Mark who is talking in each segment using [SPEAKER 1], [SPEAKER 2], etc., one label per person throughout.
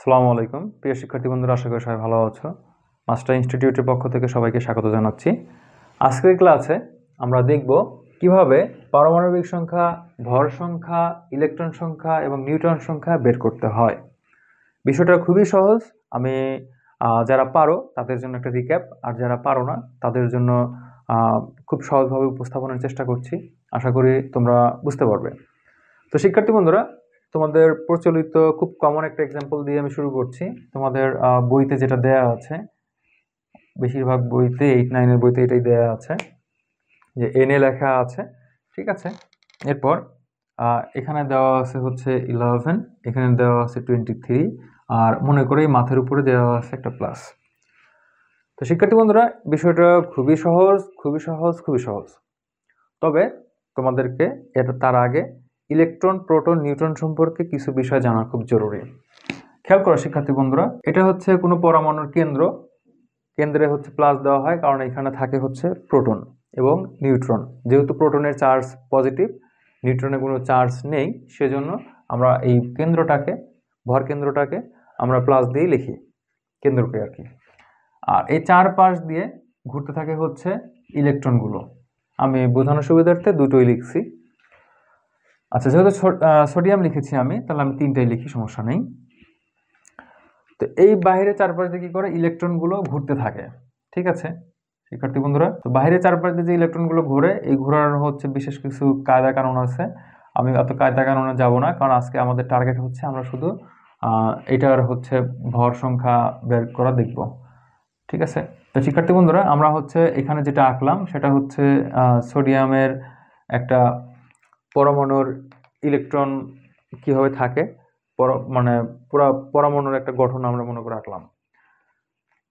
[SPEAKER 1] আসসালামু আলাইকুম প্রিয় শিক্ষার্থী বন্ধুরা, আশা করি সবাই ভালো আছো। মাস্টার ইনস্টিটিউটের পক্ষ থেকে সবাইকে স্বাগত জানাচ্ছি। আজকের ক্লাসে আমরা দেখব কিভাবে পারমাণবিক সংখ্যা, ভর সংখ্যা, ইলেকট্রন সংখ্যা এবং নিউট্রন সংখ্যা বের করতে হয়। বিষয়টা খুবই সহজ। আমি যারা পারো তাদের জন্য একটা রিক্যাপ, আর যারা পারো না তাদের জন্য খুব সহজভাবে উপস্থাপনের চেষ্টা করছি। আশা করি তোমরা বুঝতে পারবে। তো শিক্ষার্থী বন্ধুরা, তোমাদের প্রচলিত খুব কমন একটা এক্সাম্পল দিয়ে আমি শুরু করছি। তোমাদের বইতে যেটা দেয়া আছে, বেশিরভাগ বইতে 8-9 বইতে এটাই দেয়া আছে যে এনে লেখা আছে, ঠিক আছে। এরপর এখানে দেওয়া আছে হচ্ছে 11, এখানে দেওয়া আছে 23, আর মনে করে মাথার উপরে দেওয়া আছে একটা প্লাস। তো শিক্ষার্থী বন্ধুরা, বিষয়টা খুবই সহজ, খুবই সহজ, খুবই সহজ। তবে তোমাদেরকে তার আগে ইলেকট্রন, প্রোটন, নিউট্রন সম্পর্কে কিছু বিষয় জানা খুব জরুরি। খেয়াল করো শিক্ষার্থী বন্ধুরা, এটা হচ্ছে কোনো পরমাণুর কেন্দ্রে হচ্ছে প্লাস দেওয়া হয়, কারণ এখানে থাকে হচ্ছে প্রোটন এবং নিউট্রন। যেহেতু প্রোটনের চার্জ পজিটিভ, নিউট্রনের কোনো চার্জ নেই, সেজন্য আমরা এই ভর কেন্দ্রটাকে আমরা প্লাস দিয়ে লিখি, কেন্দ্রকে আর কি। আর এই চারপাশ দিয়ে ঘুরতে থাকে হচ্ছে ইলেকট্রনগুলো। আমি বোঝানোর সুবিধার্থে দুটোই লিখছি। আচ্ছা, যেহেতু সোডিয়াম লিখেছি আমি, তাহলে আমি 3টাই লিখি, সমস্যা নেই। তো এই বাইরে চারপাশ দিয়ে কি করে ইলেকট্রনগুলো ঘুরতে থাকে, ঠিক আছে শিক্ষার্থী বন্ধুরা। তো বাইরে চারপাশ দিয়ে যে ইলেকট্রনগুলো ঘুরে, এই ঘোরার হচ্ছে বিশেষ কিছু কায়দা কানুন আছে। আমি অত কায়দা কানুনে যাব না, কারণ আজকে আমাদের টার্গেট হচ্ছে আমরা শুধু এটার হচ্ছে ভর সংখ্যা বের করা দেখব, ঠিক আছে। তো শিক্ষার্থী বন্ধুরা, আমরা হচ্ছে এখানে যেটা আঁকলাম সেটা হচ্ছে সোডিয়ামের একটা পরমাণুর ইলেকট্রন কিভাবে থাকে, মানে পুরো পরমাণুর একটা গঠন আমরা মনে করে আঁকলাম।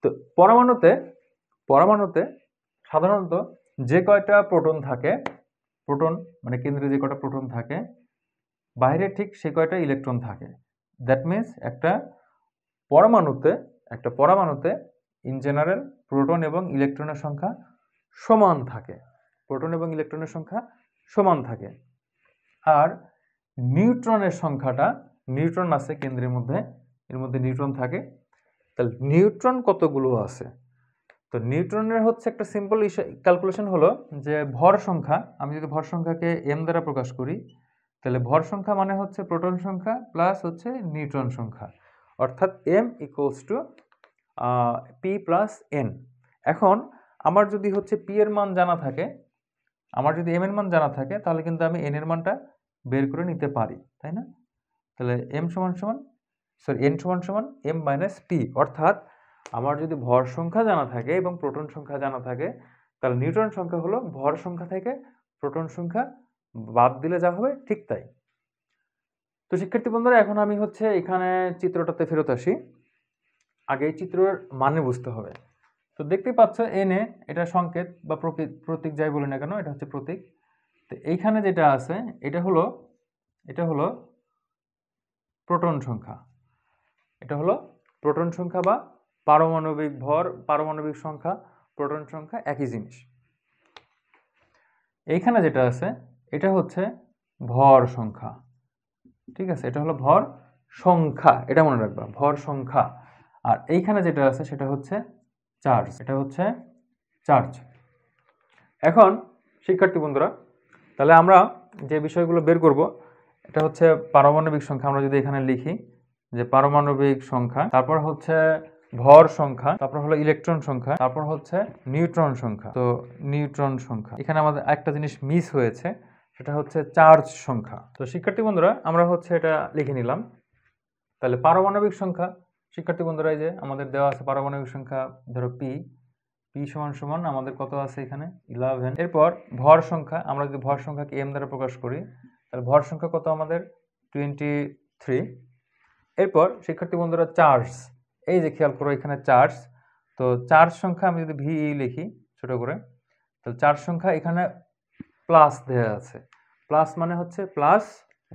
[SPEAKER 1] তো পরমাণুতে সাধারণত যে কয়টা প্রোটন থাকে, প্রোটন মানে কেন্দ্রে যে কয়টা প্রোটন থাকে, বাইরে ঠিক সে কয়টা ইলেকট্রন থাকে। দ্যাট মিনস একটা পরমাণুতে ইন জেনারেল প্রোটন এবং ইলেকট্রনের সংখ্যা সমান থাকে। আর নিউট্রন আছে কেন্দ্রের মধ্যে, এর মধ্যে নিউট্রন থাকে। তাহলে নিউট্রন কতগুলো আছে? তো নিউট্রনের হচ্ছে একটা সিম্পল ক্যালকুলেশন হলো যে ভর সংখ্যা, আমি যদি ভর সংখ্যাকে m দ্বারা প্রকাশ করি, তাহলে ভর সংখ্যা মানে হচ্ছে প্রোটন সংখ্যা প্লাস হচ্ছে নিউট্রন সংখ্যা, অর্থাৎ m equals to p plus n। এখন আমার যদি হচ্ছে p এর মান জানা থাকে, আমার যদি m এর মান জানা থাকে, তাহলে কিন্তু আমি n এর মানটা বের করে নিতে পারি, তাই না? তাহলে n সমান সমান m মাইনাস p, অর্থাৎ আমার যদি ভর সংখ্যা জানা থাকে এবং প্রোটন সংখ্যা জানা থাকে, তাহলে নিউট্রন সংখ্যা হলো ভর সংখ্যা থেকে প্রোটন সংখ্যা বাদ দিলে যা হবে ঠিক তাই। তো শিক্ষার্থী বন্ধুরা, এখন আমি হচ্ছে এখানে চিত্রটাতে ফেরত আসি। আগে এই চিত্রের মানে বুঝতে হবে। তো দেখতেই পাচ্ছ এনে, এটা সংকেত বা প্রতীক যাই বলি না কেন, এটা হচ্ছে প্রতীক। তো এইখানে যেটা আছে এটা হলো প্রোটন সংখ্যা, বা পারমাণবিক ভর, পারমাণবিক সংখ্যা, প্রোটন সংখ্যা একই জিনিস। এইখানে যেটা আছে এটা হচ্ছে ভর সংখ্যা, ঠিক আছে, এটা হলো ভর সংখ্যা, এটা মনে রাখবা, ভর সংখ্যা। আর এইখানে যেটা আছে সেটা হচ্ছে চার্জ, এটা হচ্ছে চার্জ। এখন শিক্ষার্থী বন্ধুরা, তাহলে আমরা যে বিষয়গুলো বের করব, এটা হচ্ছে পারমাণবিক সংখ্যা। আমরা যদি এখানে লিখি যে পারমাণবিক সংখ্যা, তারপর হচ্ছে ভর সংখ্যা, তারপর হলো ইলেকট্রন সংখ্যা, তারপর হচ্ছে নিউট্রন সংখ্যা। তো নিউট্রন সংখ্যা, এখানে আমাদের একটা জিনিস মিস হয়েছে, সেটা হচ্ছে চার্জ সংখ্যা। তো শিক্ষার্থী বন্ধুরা, আমরা হচ্ছে এটা লিখে নিলাম। তাহলে পারমাণবিক সংখ্যা, শিক্ষার্থী বন্ধুরা, এই যে আমাদের দেওয়া আছে পারমাণবিক সংখ্যা, ধরো পি সমান সমান আমাদের কত আছে এখানে 11। এরপর ভর সংখ্যা, আমরা যদি ভর সংখ্যাকে m দ্বারা প্রকাশ করি, তাহলে ভর সংখ্যা কত আমাদের 23। এরপর শিক্ষার্থী বন্ধুরা চার্জ, এই যে খেয়াল করো এখানে চার্জ। তো চার্জ সংখ্যা আমি যদি ভি লিখি ছোট করে, তাহলে চার্জ সংখ্যা এখানে প্লাস দেওয়া আছে। প্লাস মানে হচ্ছে প্লাস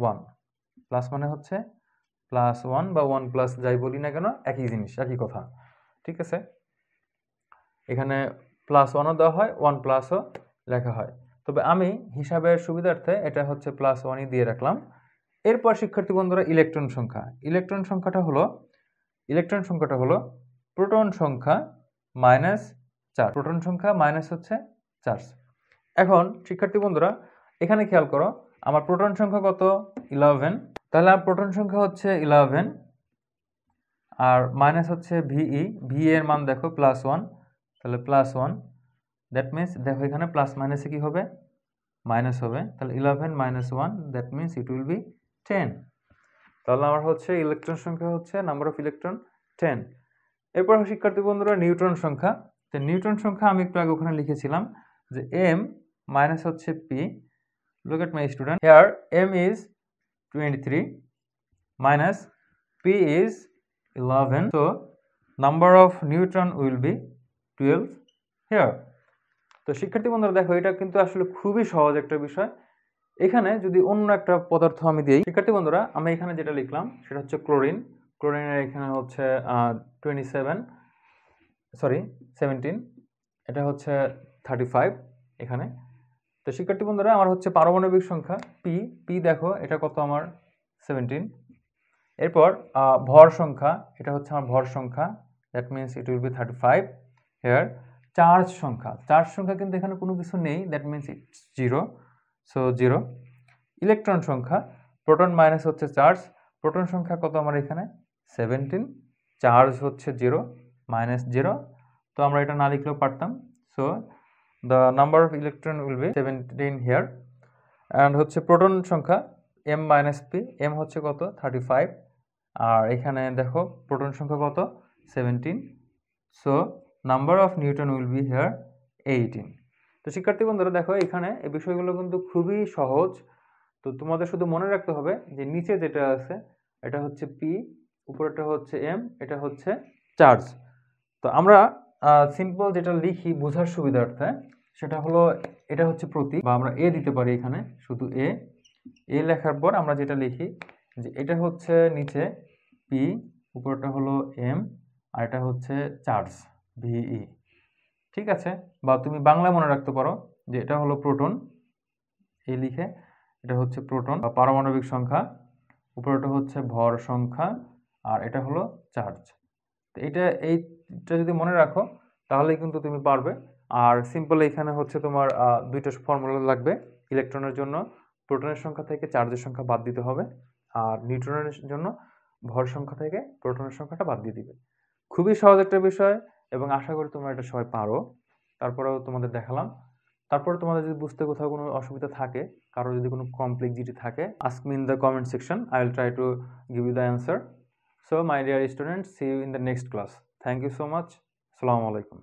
[SPEAKER 1] ওয়ান, বা 1 প্লাস যাই বলি না কেন একই জিনিস, একই কথা, ঠিক আছে। এখানে প্লাস ওয়ানও দেওয়া হয়, 1 প্লাসও লেখা হয়, তবে আমি হিসাবের সুবিধার্থে এটা হচ্ছে প্লাস ওয়ানই দিয়ে রাখলাম। এরপর শিক্ষার্থী বন্ধুরা ইলেকট্রন সংখ্যাটা হলো ইলেকট্রন সংখ্যাটা হলো প্রোটন সংখ্যা -4, প্রোটন সংখ্যা মাইনাস হচ্ছে 4। এখন শিক্ষার্থী বন্ধুরা এখানে খেয়াল করো, আমার প্রোটন সংখ্যা কত? 11। তাহলে আমার প্রোটন সংখ্যা হচ্ছে 11 আর মাইনাস হচ্ছে ভি এর মান দেখো +1, তাহলে +1, দ্যাট মিন্স দেখো এখানে প্লাস মাইনাসে কি হবে? মাইনাস হবে। তাহলে 11 - 1, that means it will be 10। তাহলে আমার হচ্ছে ইলেকট্রন সংখ্যা হচ্ছে নাম্বার অফ ইলেকট্রন 10। এরপর শিক্ষার্থী বন্ধুরা নিউট্রন সংখ্যা। তো নিউট্রন সংখ্যা আমি একটু আগে ওখানে লিখেছিলাম যে m মাইনাস হচ্ছে p। Look at my student. Here m is 23 minus p is 11. So number of neutron will be 12 here. তো শিক্ষার্থী বন্ধুরা দেখো এটা কিন্তু আসলে খুবই সহজ একটা বিষয়। এখানে যদি অন্য একটা পদার্থ আমি দিই, শিক্ষার্থী বন্ধুরা আমি এখানে যেটা লিখলাম সেটা হচ্ছে ক্লোরিন। ক্লোরিনের এখানে হচ্ছে 17, এটা হচ্ছে 35 এখানে। তো শিক্ষার্থী বন্ধুরা আমার হচ্ছে পারমাণবিক সংখ্যা পি দেখো এটা কত? আমার 17। এরপর ভর সংখ্যা, এটা হচ্ছে আমার ভর সংখ্যা, that means it will be 35 here. Charge সংখ্যা কিন্তু এখানে কোনো কিছু নেই, that means it's 0, so 0। Electron সংখ্যা, প্রোটন মাইনাস হচ্ছে চার্জ, প্রোটন সংখ্যা কত আমার এখানে? 17, চার্জ হচ্ছে 0 -0, তো আমরা এটা না লিখলেও পারতাম। So the number of electron will be 17 here. and হচ্ছে প্রোটন সংখ্যা m - p, m হচ্ছে কত? 35 আর এখানে দেখো প্রোটন সংখ্যা কত? 17, so number of neutron will be here 18। তো শিক্ষার্থী বন্ধুরা দেখো এখানে এই বিষয়গুলো কিন্তু খুবই সহজ। তো তোমাদের শুধু মনে রাখতে হবে যে নিচে যেটা আছে এটা হচ্ছে p, উপরেটা হচ্ছে m, এটা হচ্ছে চার্জ। তো আমরা সিম্পল যেটা লিখি বোঝার সুবিধার্থে সেটা হলো এটা হচ্ছে প্রতীক, বা আমরা এ দিতে পারি এখানে, শুধু এ লেখার পর আমরা যেটা লিখি যে এটা হচ্ছে নিচে পি, উপরটা হলো এম, আর এটা হচ্ছে চার্জ ভিই। ঠিক আছে? বা তুমি বাংলা মনে রাখতে পারো যে এটা হলো প্রোটন, এই লিখে এটা হচ্ছে প্রোটন বা পারমাণবিক সংখ্যা, উপরটা হচ্ছে ভর সংখ্যা, আর এটা হলো চার্জ। তো এইটা যদি মনে রাখো তাহলে কিন্তু তুমি পারবে। আর সিম্পল এখানে হচ্ছে তোমার দুইটা ফর্মুলা লাগবে। ইলেকট্রনের জন্য প্রোটনের সংখ্যা থেকে চার্জের সংখ্যা বাদ দিতে হবে, আর নিউট্রনের জন্য ভর সংখ্যা থেকে প্রোটনের সংখ্যাটা বাদ দিয়ে দিবে। খুবই সহজ একটা বিষয় এবং আশা করি তোমরা এটা সবাই পারো। তারপরেও তোমাদের দেখালাম। তারপরে তোমাদের যদি বুঝতে কোথাও কোনো অসুবিধা থাকে, কারো যদি কোনো কমপ্লেক্সিটি থাকে, ask me in the comment section. I will try to give you the answer. So my dear students, see you in the next class. Thank you so much. Assalamu alaikum.